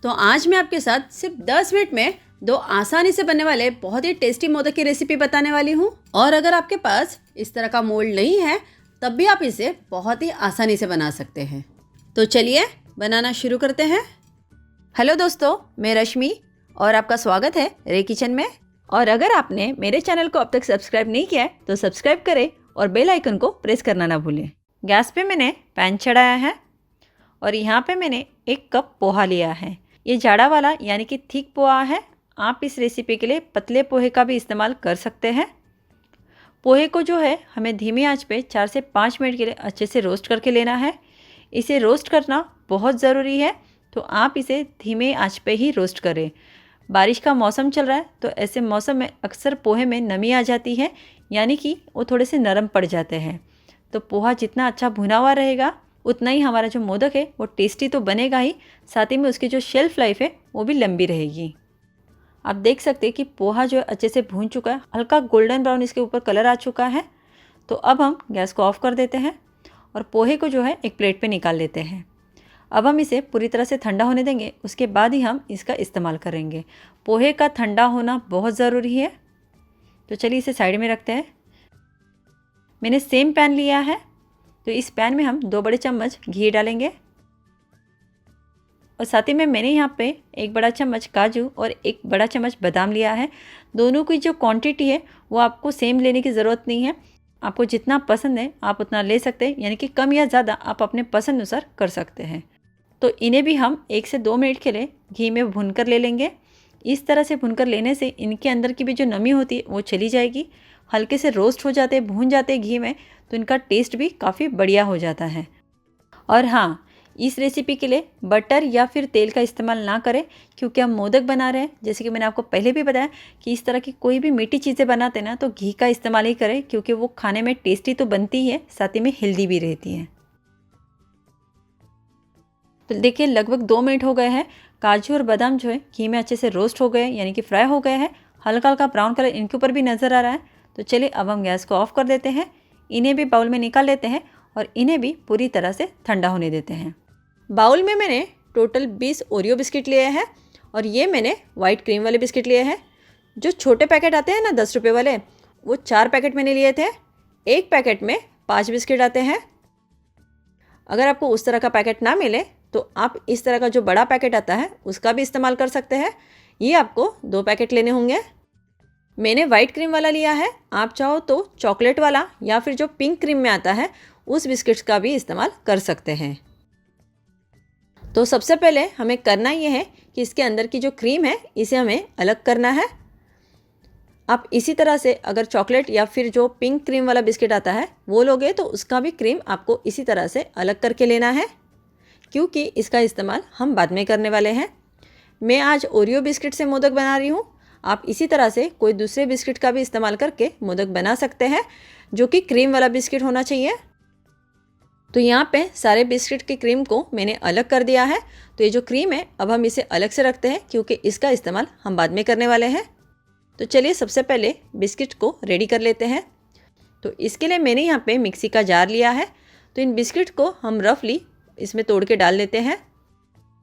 तो आज मैं आपके साथ सिर्फ 10 मिनट में दो आसानी से बनने वाले बहुत ही टेस्टी मोदक की रेसिपी बताने वाली हूँ। और अगर आपके पास इस तरह का मोल्ड नहीं है तब भी आप इसे बहुत ही आसानी से बना सकते हैं। तो चलिए बनाना शुरू करते हैं। हेलो दोस्तों, मैं रश्मि और आपका स्वागत है रे किचन में। और अगर आपने मेरे चैनल को अब तक सब्सक्राइब नहीं किया है तो सब्सक्राइब करें और बेल आइकन को प्रेस करना ना भूलें। गैस पे मैंने पैन चढ़ाया है और यहाँ पे मैंने 1 कप पोहा लिया है। ये जाड़ा वाला यानी कि थिक पोहा है। आप इस रेसिपी के लिए पतले पोहे का भी इस्तेमाल कर सकते हैं। पोहे को जो है हमें धीमी आंच पे 4 से 5 मिनट के लिए अच्छे से रोस्ट करके लेना है। इसे रोस्ट करना बहुत ज़रूरी है, तो आप इसे धीमे आंच पे ही रोस्ट करें। बारिश का मौसम चल रहा है तो ऐसे मौसम में अक्सर पोहे में नमी आ जाती है, यानी कि वो थोड़े से नरम पड़ जाते हैं। तो पोहा जितना अच्छा भुना हुआ रहेगा उतना ही हमारा जो मोदक है वो टेस्टी तो बनेगा ही, साथ ही में उसकी जो शेल्फ़ लाइफ है वो भी लंबी रहेगी। आप देख सकते हैं कि पोहा जो है अच्छे से भून चुका है, हल्का गोल्डन ब्राउन इसके ऊपर कलर आ चुका है। तो अब हम गैस को ऑफ कर देते हैं और पोहे को जो है एक प्लेट पे निकाल लेते हैं। अब हम इसे पूरी तरह से ठंडा होने देंगे, उसके बाद ही हम इसका इस्तेमाल करेंगे। पोहे का ठंडा होना बहुत ज़रूरी है। तो चलिए इसे साइड में रखते हैं। मैंने सेम पैन लिया है, तो इस पैन में हम 2 बड़े चम्मच घी डालेंगे और साथ ही में मैंने यहाँ पे 1 बड़ा चम्मच काजू और 1 बड़ा चम्मच बादाम लिया है। दोनों की जो क्वांटिटी है वो आपको सेम लेने की ज़रूरत नहीं है। आपको जितना पसंद है आप उतना ले सकते हैं, यानी कि कम या ज़्यादा आप अपने पसंद अनुसार कर सकते हैं। तो इन्हें भी हम 1 से 2 मिनट के लिए घी में भूनकर ले लेंगे। इस तरह से भूनकर लेने से इनके अंदर की भी जो नमी होती है वो चली जाएगी। हल्के से रोस्ट हो जाते, भून जाते घी में, तो इनका टेस्ट भी काफ़ी बढ़िया हो जाता है। और हाँ, इस रेसिपी के लिए बटर या फिर तेल का इस्तेमाल ना करें, क्योंकि हम मोदक बना रहे हैं। जैसे कि मैंने आपको पहले भी बताया कि इस तरह की कोई भी मीठी चीज़ें बनाते हैं ना तो घी का इस्तेमाल ही करें, क्योंकि वो खाने में टेस्टी तो बनती है, साथ ही में हेल्दी भी रहती है। तो देखिए लगभग 2 मिनट हो गए हैं। काजू और बादाम जो है घी में अच्छे से रोस्ट हो गए, यानी कि फ्राई हो गए हैं। हल्का हल्का ब्राउन कलर इनके ऊपर भी नज़र आ रहा है। तो चलिए अब हम गैस को ऑफ कर देते हैं। इन्हें भी बाउल में निकाल लेते हैं और इन्हें भी पूरी तरह से ठंडा होने देते हैं। बाउल में मैंने टोटल 20 ओरियो बिस्किट लिए हैं और ये मैंने वाइट क्रीम वाले बिस्किट लिए हैं। जो छोटे पैकेट आते हैं ना 10 रुपये वाले, वो 4 पैकेट मैंने लिए थे। 1 पैकेट में 5 बिस्किट आते हैं। अगर आपको उस तरह का पैकेट ना मिले तो आप इस तरह का जो बड़ा पैकेट आता है उसका भी इस्तेमाल कर सकते हैं। ये आपको 2 पैकेट लेने होंगे। मैंने वाइट क्रीम वाला लिया है। आप चाहो तो चॉकलेट वाला या फिर जो पिंक क्रीम में आता है उस बिस्किट्स का भी इस्तेमाल कर सकते हैं। तो सबसे पहले हमें करना ये है कि इसके अंदर की जो क्रीम है इसे हमें अलग करना है। आप इसी तरह से अगर चॉकलेट या फिर जो पिंक क्रीम वाला बिस्किट आता है वो लोगे तो उसका भी क्रीम आपको इसी तरह से अलग करके लेना है, क्योंकि इसका इस्तेमाल हम बाद में करने वाले हैं। मैं आज ओरियो बिस्किट से मोदक बना रही हूँ। आप इसी तरह से कोई दूसरे बिस्किट का भी इस्तेमाल करके मोदक बना सकते हैं, जो कि क्रीम वाला बिस्किट होना चाहिए। तो यहाँ पे सारे बिस्किट की क्रीम को मैंने अलग कर दिया है। तो ये जो क्रीम है अब हम इसे अलग से रखते हैं, क्योंकि इसका इस्तेमाल हम बाद में करने वाले हैं। तो चलिए सबसे पहले बिस्किट को रेडी कर लेते हैं। तो इसके लिए मैंने यहाँ पे मिक्सी का जार लिया है। तो इन बिस्किट को हम रफली इसमें तोड़ के डाल लेते हैं।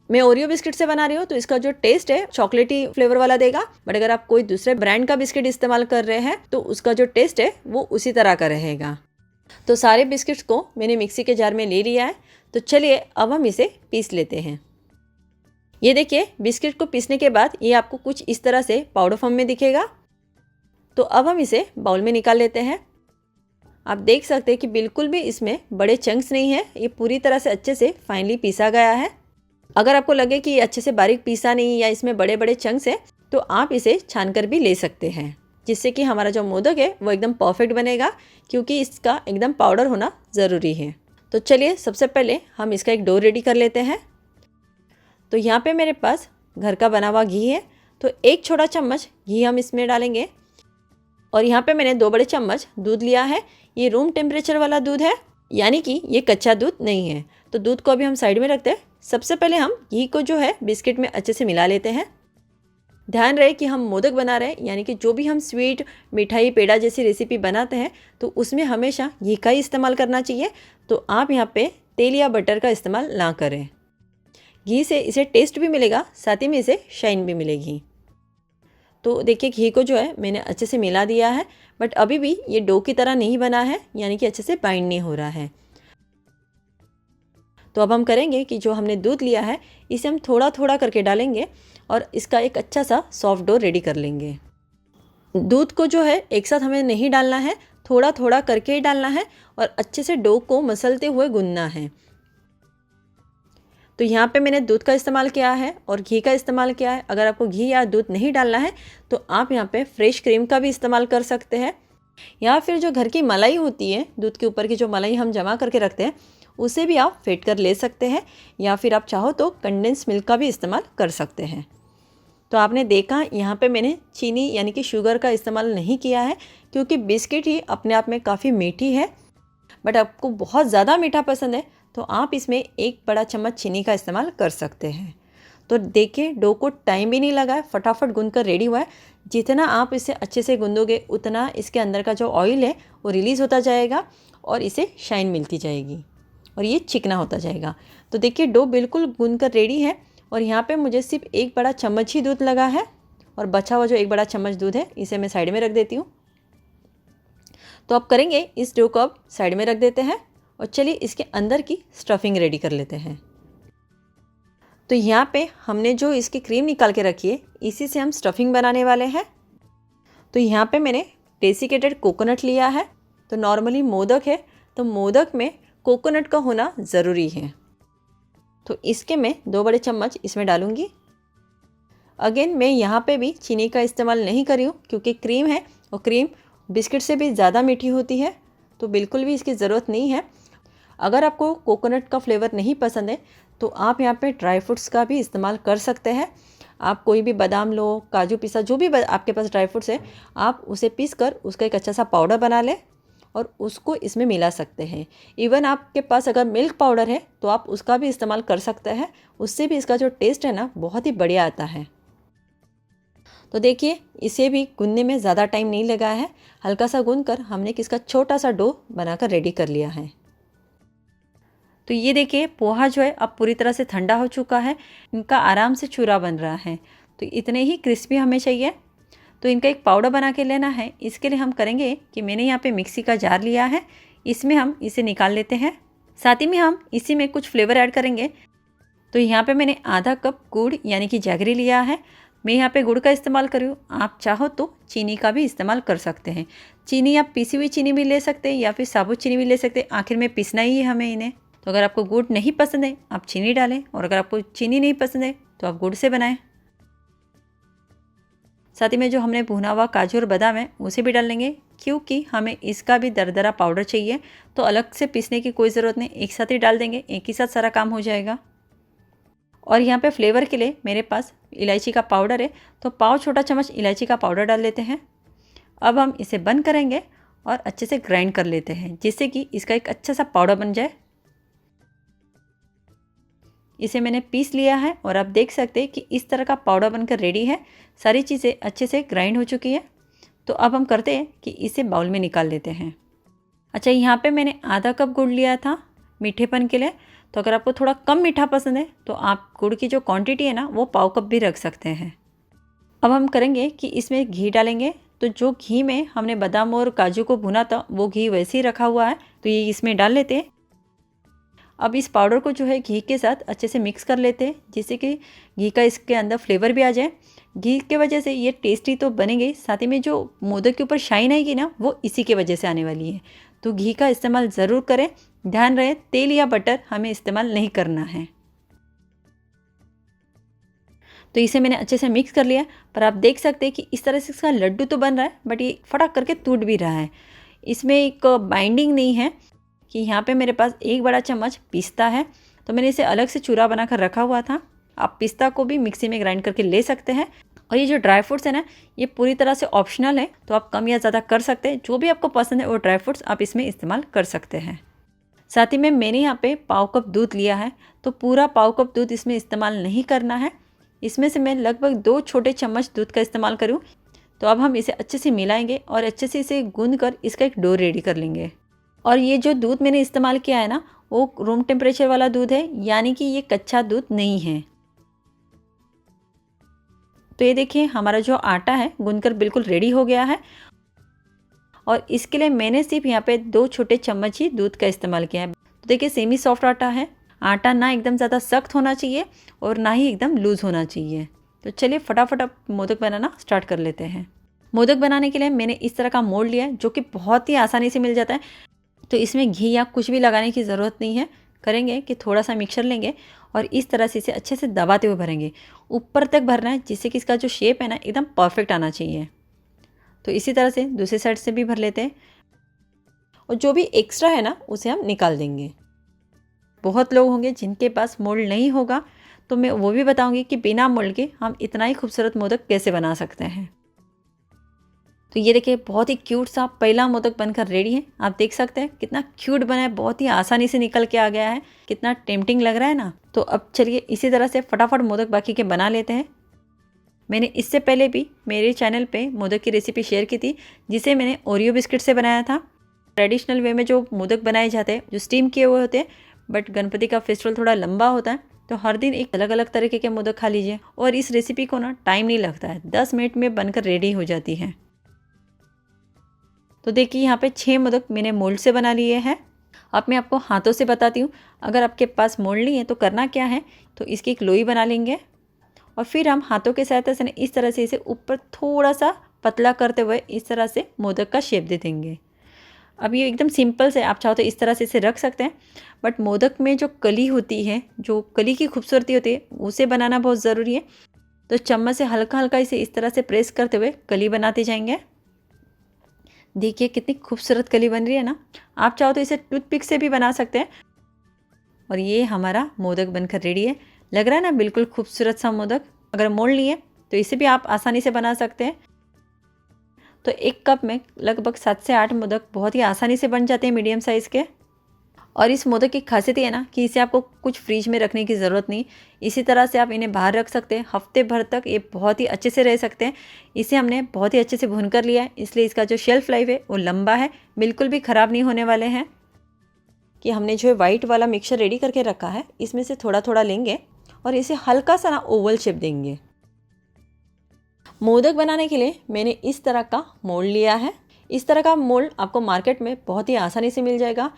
मैं ओरियो बिस्किट से बना रही हूँ तो इसका जो टेस्ट है चॉकलेटी फ्लेवर वाला देगा, बट अगर आप कोई दूसरे ब्रांड का बिस्किट इस्तेमाल कर रहे हैं तो उसका जो टेस्ट है वो उसी तरह का रहेगा। तो सारे बिस्किट्स को मैंने मिक्सी के जार में ले लिया है। तो चलिए अब हम इसे पीस लेते हैं। ये देखिए बिस्किट को पीसने के बाद ये आपको कुछ इस तरह से पाउडर फॉर्म में दिखेगा। तो अब हम इसे बाउल में निकाल लेते हैं। आप देख सकते हैं कि बिल्कुल भी इसमें बड़े चंक्स नहीं है, ये पूरी तरह से अच्छे से फाइनली पीसा गया है। अगर आपको लगे कि ये अच्छे से बारीक पीसा नहीं या इसमें बड़े बड़े चंक्स हैं तो आप इसे छान कर भी ले सकते हैं, जिससे कि हमारा जो मोदक है वो एकदम परफेक्ट बनेगा, क्योंकि इसका एकदम पाउडर होना ज़रूरी है। तो चलिए सबसे पहले हम इसका एक डो रेडी कर लेते हैं। तो यहाँ पे मेरे पास घर का बना हुआ घी है, तो 1 छोटा चम्मच घी हम इसमें डालेंगे। और यहाँ पे मैंने 2 बड़े चम्मच दूध लिया है। ये रूम टेम्परेचर वाला दूध है, यानी कि ये कच्चा दूध नहीं है। तो दूध को अभी हम साइड में रखते हैं। सबसे पहले हम घी को जो है बिस्किट में अच्छे से मिला लेते हैं। ध्यान रहे कि हम मोदक बना रहे हैं, यानी कि जो भी हम स्वीट, मिठाई, पेड़ा जैसी रेसिपी बनाते हैं तो उसमें हमेशा घी का ही इस्तेमाल करना चाहिए। तो आप यहाँ पे तेल या बटर का इस्तेमाल ना करें। घी से इसे टेस्ट भी मिलेगा, साथ ही में इसे शाइन भी मिलेगी। तो देखिए घी को जो है मैंने अच्छे से मिला दिया है, बट अभी भी ये डो की तरह नहीं बना है, यानी कि अच्छे से बाइंड नहीं हो रहा है। तो अब हम करेंगे कि जो हमने दूध लिया है इसे हम थोड़ा थोड़ा करके डालेंगे और इसका एक अच्छा सा सॉफ्ट डो रेडी कर लेंगे। दूध को जो है एक साथ हमें नहीं डालना है, थोड़ा थोड़ा करके ही डालना है और अच्छे से डो को मसलते हुए गूंदना है। तो यहाँ पे मैंने दूध का इस्तेमाल किया है और घी का इस्तेमाल किया है। अगर आपको घी या दूध नहीं डालना है तो आप यहाँ पे फ्रेश क्रीम का भी इस्तेमाल कर सकते हैं, या फिर जो घर की मलाई होती है, दूध के ऊपर की जो मलाई हम जमा करके रखते हैं उसे भी आप फेंट कर ले सकते हैं, या फिर आप चाहो तो कंडेंस मिल्क का भी इस्तेमाल कर सकते हैं। तो आपने देखा यहाँ पे मैंने चीनी यानी कि शुगर का इस्तेमाल नहीं किया है, क्योंकि बिस्किट ही अपने आप में काफ़ी मीठी है। बट आपको बहुत ज़्यादा मीठा पसंद है तो आप इसमें 1 बड़ा चम्मच चीनी का इस्तेमाल कर सकते हैं। तो देखिए डो को टाइम भी नहीं लगा है, फटाफट गूंद कर रेडी हुआ है। जितना आप इसे अच्छे से गूंदोगे उतना इसके अंदर का जो ऑयल है वो रिलीज़ होता जाएगा और इसे शाइन मिलती जाएगी और ये चिकना होता जाएगा। तो देखिए डो बिल्कुल गूंद कर रेडी है और यहाँ पे मुझे सिर्फ 1 बड़ा चम्मच ही दूध लगा है और बचा हुआ जो 1 बड़ा चम्मच दूध है इसे मैं साइड में रख देती हूँ। तो अब करेंगे इस डो को अब साइड में रख देते हैं और चलिए इसके अंदर की स्टफिंग रेडी कर लेते हैं। तो यहाँ पे हमने जो इसकी क्रीम निकाल के रखी है इसी से हम स्टफिंग बनाने वाले हैं। तो यहाँ पे मैंने डेसिकेटेड कोकोनट लिया है। तो नॉर्मली मोदक है तो मोदक में कोकोनट का होना ज़रूरी है। तो इसके मैं 2 बड़े चम्मच इसमें डालूँगी। अगेन मैं यहाँ पे भी चीनी का इस्तेमाल नहीं करी हूँ, क्योंकि क्रीम है और क्रीम बिस्किट से भी ज़्यादा मीठी होती है, तो बिल्कुल भी इसकी ज़रूरत नहीं है। अगर आपको कोकोनट का फ्लेवर नहीं पसंद है तो आप यहाँ पे ड्राई फ्रूट्स का भी इस्तेमाल कर सकते हैं। आप कोई भी बादाम लो, काजू पिस्ता, जो भी आपके पास ड्राई फ्रूट्स है आप उसे पीस कर उसका एक अच्छा सा पाउडर बना लें और उसको इसमें मिला सकते हैं। इवन आपके पास अगर मिल्क पाउडर है तो आप उसका भी इस्तेमाल कर सकते हैं, उससे भी इसका जो टेस्ट है ना बहुत ही बढ़िया आता है। तो देखिए इसे भी गूंदने में ज़्यादा टाइम नहीं लगा है, हल्का सा गूंद कर हमने इसका छोटा सा डो बनाकर रेडी कर लिया है। तो ये देखिए पोहा जो है अब पूरी तरह से ठंडा हो चुका है, इनका आराम से चूरा बन रहा है। तो इतने ही क्रिस्पी हमें चाहिए, तो इनका एक पाउडर बना के लेना है। इसके लिए हम करेंगे कि मैंने यहाँ पे मिक्सी का जार लिया है, इसमें हम इसे निकाल लेते हैं। साथ ही में हम इसी में कुछ फ्लेवर ऐड करेंगे। तो यहाँ पे मैंने आधा कप गुड़ यानी कि जैगरी लिया है। मैं यहाँ पे गुड़ का इस्तेमाल कर रही हूँ, आप चाहो तो चीनी का भी इस्तेमाल कर सकते हैं। चीनी आप पीसी हुई चीनी भी ले सकते हैं या फिर साबुत चीनी भी ले सकते हैं, आखिर में पीसना ही है हमें इन्हें। तो अगर आपको गुड़ नहीं पसंद है आप चीनी डालें, और अगर आपको चीनी नहीं पसंद है तो आप गुड़ से बनाएं। साथ ही में जो हमने भुना हुआ काजू और बादाम है उसे भी डाल लेंगे, क्योंकि हमें इसका भी दरदरा पाउडर चाहिए। तो अलग से पीसने की कोई ज़रूरत नहीं, एक साथ ही डाल देंगे, एक ही साथ सारा काम हो जाएगा। और यहाँ पे फ्लेवर के लिए मेरे पास इलायची का पाउडर है, तो पाव छोटा चम्मच इलायची का पाउडर डाल लेते हैं। अब हम इसे बंद करेंगे और अच्छे से ग्राइंड कर लेते हैं, जिससे कि इसका एक अच्छा सा पाउडर बन जाए। इसे मैंने पीस लिया है और आप देख सकते हैं कि इस तरह का पाउडर बनकर रेडी है। सारी चीज़ें अच्छे से ग्राइंड हो चुकी है। तो अब हम करते हैं कि इसे बाउल में निकाल लेते हैं। अच्छा, यहाँ पे मैंने आधा कप गुड़ लिया था मीठेपन के लिए। तो अगर आपको थोड़ा कम मीठा पसंद है तो आप गुड़ की जो क्वांटिटी है ना वो पाव कप भी रख सकते हैं। अब हम करेंगे कि इसमें घी डालेंगे। तो जो घी में हमने बादाम और काजू को भुना था वो घी वैसे ही रखा हुआ है, तो ये इसमें डाल लेते हैं। अब इस पाउडर को जो है घी के साथ अच्छे से मिक्स कर लेते हैं, जिससे कि घी का इसके अंदर फ्लेवर भी आ जाए। घी के वजह से ये टेस्टी तो बनेंगे, साथ ही में जो मोदक के ऊपर शाइन आएगी ना वो इसी के वजह से आने वाली है। तो घी का इस्तेमाल ज़रूर करें, ध्यान रहे तेल या बटर हमें इस्तेमाल नहीं करना है। तो इसे मैंने अच्छे से मिक्स कर लिया, पर आप देख सकते हैं कि इस तरह से इसका लड्डू तो बन रहा है, बट ये फटाक करके टूट भी रहा है। इसमें एक बाइंडिंग नहीं है। कि यहाँ पे मेरे पास 1 बड़ा चम्मच पिस्ता है, तो मैंने इसे अलग से चूरा बनाकर रखा हुआ था। आप पिस्ता को भी मिक्सी में ग्राइंड करके ले सकते हैं। और ये जो ड्राई फ्रूट्स है ना ये पूरी तरह से ऑप्शनल है, तो आप कम या ज़्यादा कर सकते हैं। जो भी आपको पसंद है वो ड्राई फ्रूट्स आप इसमें इस्तेमाल कर सकते हैं। साथ ही में मैंने यहाँ पे पाव कप दूध लिया है, तो पूरा पाव कप दूध इसमें इस्तेमाल नहीं करना है। इसमें से मैं लगभग 2 छोटे चम्मच दूध का इस्तेमाल करूँ। तो अब हम इसे अच्छे से मिलाएंगे और अच्छे से इसे गूंद कर इसका एक डो रेडी कर लेंगे। और ये जो दूध मैंने इस्तेमाल किया है ना वो रूम टेम्परेचर वाला दूध है, यानी कि ये कच्चा दूध नहीं है। तो ये देखिए हमारा जो आटा है गूंदकर बिल्कुल रेडी हो गया है। और इसके लिए मैंने सिर्फ यहाँ पे 2 छोटे चम्मच ही दूध का इस्तेमाल किया है। तो देखिए सेमी सॉफ्ट आटा है। आटा ना एकदम ज़्यादा सख्त होना चाहिए और ना ही एकदम लूज़ होना चाहिए। तो चलिए फटाफट अब मोदक बनाना स्टार्ट कर लेते हैं। मोदक बनाने के लिए मैंने इस तरह का मोल्ड लिया है जो कि बहुत ही आसानी से मिल जाता है। तो इसमें घी या कुछ भी लगाने की ज़रूरत नहीं है। करेंगे कि थोड़ा सा मिक्सर लेंगे और इस तरह से इसे अच्छे से दबाते हुए भरेंगे। ऊपर तक भरना है जिससे कि इसका जो शेप है ना एकदम परफेक्ट आना चाहिए। तो इसी तरह से दूसरी साइड से भी भर लेते हैं और जो भी एक्स्ट्रा है ना उसे हम निकाल देंगे। बहुत लोग होंगे जिनके पास मोल्ड नहीं होगा, तो मैं वो भी बताऊंगी कि बिना मोल्ड के हम इतना ही खूबसूरत मोदक कैसे बना सकते हैं। तो ये देखिए बहुत ही क्यूट सा पहला मोदक बनकर रेडी है। आप देख सकते हैं कितना क्यूट बना है, बहुत ही आसानी से निकल के आ गया है, कितना टेम्पटिंग लग रहा है ना। तो अब चलिए इसी तरह से फटाफट मोदक बाकी के बना लेते हैं। मैंने इससे पहले भी मेरे चैनल पे मोदक की रेसिपी शेयर की थी, जिसे मैंने ओरियो बिस्किट से बनाया था। ट्रेडिशनल वे में जो मोदक बनाए जाते हैं जो स्टीम किए हुए होते हैं, बट गणपति का फेस्टिवल थोड़ा लंबा होता है तो हर दिन एक अलग अलग तरीके के मोदक खा लीजिए। और इस रेसिपी को ना टाइम नहीं लगता है, 10 मिनट में बनकर रेडी हो जाती है। तो देखिए यहाँ पे 6 मोदक मैंने मोल्ड से बना लिए हैं। अब मैं आपको हाथों से बताती हूँ। अगर आपके पास मोल्ड नहीं है तो करना क्या है, तो इसकी एक लोई बना लेंगे और फिर हम हाथों के सहायता से इस तरह से इसे ऊपर थोड़ा सा पतला करते हुए इस तरह से मोदक का शेप दे देंगे। अब ये एकदम सिंपल से, आप चाहो तो इस तरह से इसे रख सकते हैं, बट मोदक में जो कली होती है, जो कली की खूबसूरती होती है, उसे बनाना बहुत ज़रूरी है। तो चम्मच से हल्का हल्का इसे इस तरह से प्रेस करते हुए कली बनाते जाएंगे। देखिए कितनी खूबसूरत कली बन रही है ना। आप चाहो तो इसे टूथपिक से भी बना सकते हैं। और ये हमारा मोदक बनकर रेडी है। लग रहा है ना बिल्कुल खूबसूरत सा मोदक। अगर मोल्ड नहीं है तो इसे भी आप आसानी से बना सकते हैं। तो एक कप में लगभग 7 से 8 मोदक बहुत ही आसानी से बन जाते हैं मीडियम साइज़ के। और इस मोदक की खासियत ये है ना कि इसे आपको कुछ फ्रीज में रखने की ज़रूरत नहीं। इसी तरह से आप इन्हें बाहर रख सकते हैं, हफ्ते भर तक ये बहुत ही अच्छे से रह सकते हैं। इसे हमने बहुत ही अच्छे से भून कर लिया है, इसलिए इसका जो शेल्फ़ लाइफ है वो लंबा है, बिल्कुल भी ख़राब नहीं होने वाले हैं। कि हमने जो है वाइट वाला मिक्सचर रेडी करके रखा है, इसमें से थोड़ा थोड़ा लेंगे और इसे हल्का सा ना ओवल शेप देंगे। मोदक बनाने के लिए मैंने इस तरह का मोल्ड लिया है। इस तरह का मोल्ड आपको मार्केट में बहुत ही आसानी से मिल जाएगा।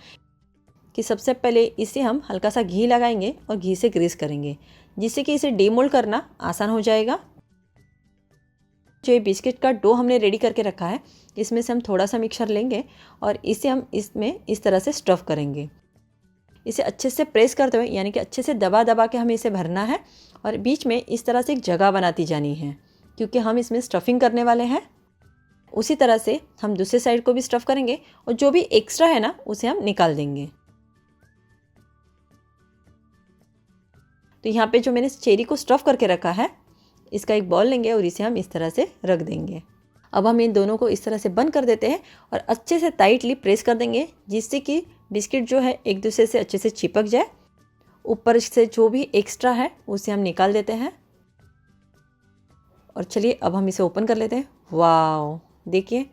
कि सबसे पहले इसे हम हल्का सा घी लगाएंगे और घी से ग्रीस करेंगे, जिससे कि इसे डीमोल्ड करना आसान हो जाएगा। जो ये बिस्किट का डो हमने रेडी करके रखा है, इसमें से हम थोड़ा सा मिक्सचर लेंगे और इसे हम इसमें इस तरह से स्टफ़ करेंगे। इसे अच्छे से प्रेस करते हुए, यानी कि अच्छे से दबा दबा के हमें इसे भरना है और बीच में इस तरह से एक जगह बनाती जानी है, क्योंकि हम इसमें स्टफिंग करने वाले हैं। उसी तरह से हम दूसरे साइड को भी स्टफ़ करेंगे और जो भी एक्स्ट्रा है ना उसे हम निकाल देंगे। तो यहाँ पे जो मैंने चेरी को स्टफ़ करके रखा है, इसका एक बॉल लेंगे और इसे हम इस तरह से रख देंगे। अब हम इन दोनों को इस तरह से बंद कर देते हैं और अच्छे से टाइटली प्रेस कर देंगे, जिससे कि बिस्किट जो है एक दूसरे से अच्छे से चिपक जाए। ऊपर से जो भी एक्स्ट्रा है उसे हम निकाल देते हैं। और चलिए अब हम इसे ओपन कर लेते हैं। वाओ, देखिए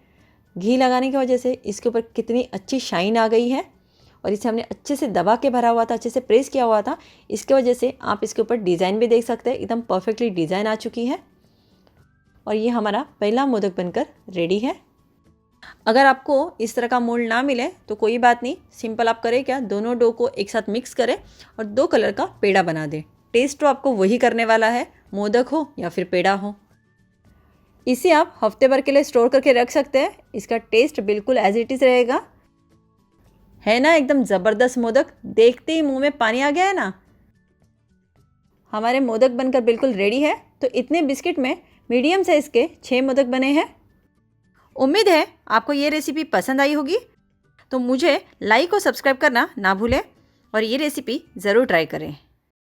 घी लगाने की वजह से इसके ऊपर कितनी अच्छी शाइन आ गई है। और इसे हमने अच्छे से दबा के भरा हुआ था, अच्छे से प्रेस किया हुआ था, इसके वजह से आप इसके ऊपर डिज़ाइन भी देख सकते हैं। एकदम परफेक्टली डिज़ाइन आ चुकी है और ये हमारा पहला मोदक बनकर रेडी है। अगर आपको इस तरह का मोल्ड ना मिले तो कोई बात नहीं, सिंपल आप करें क्या, दोनों डो को एक साथ मिक्स करें और 2 कलर का पेड़ा बना दें। टेस्ट तो आपको वही करने वाला है, मोदक हो या फिर पेड़ा हो। इसे आप हफ्ते भर के लिए स्टोर करके रख सकते हैं। इसका टेस्ट बिल्कुल एज इट इज़ रहेगा। है ना एकदम ज़बरदस्त मोदक, देखते ही मुंह में पानी आ गया है ना। हमारे मोदक बनकर बिल्कुल रेडी है। तो इतने बिस्किट में मीडियम साइज़ के 6 मोदक बने हैं। उम्मीद है आपको ये रेसिपी पसंद आई होगी। तो मुझे लाइक और सब्सक्राइब करना ना भूलें और ये रेसिपी ज़रूर ट्राई करें।